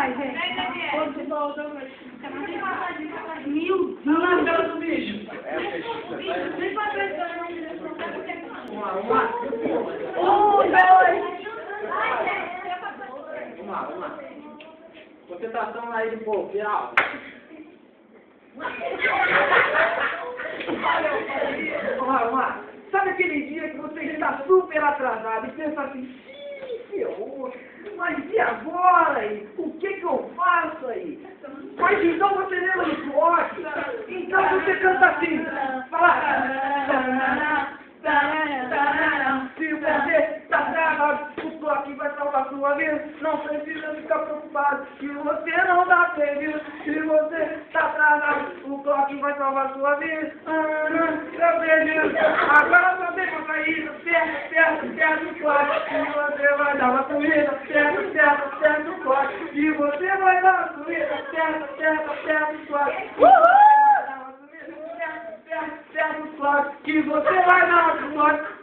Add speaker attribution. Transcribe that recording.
Speaker 1: vai, gente. Meu Deus.
Speaker 2: Não na cara do bicho. Vamos lá. Vamos lá. Concentração aí do povo, geral. Vamos lá. Sabe aquele dia que você está super atrasado e pensa assim, ferrou, mas e agora? O que eu faço aí? Mas então você lembra do plot? Então você canta assim, fala. Se você está atrasado, o plot vai salvar sua vida. Não precisa ficar preocupado se você não está feliz. Se você está atrasado, o plot vai salvar sua vida. Eu vejo. Agora só tem uma saída. Certo o plot. E você vai dar uma comida. Certo o plot. E você vai dar uma comida. Certo o plot. Certo o plot. Que você vai dar uma comida.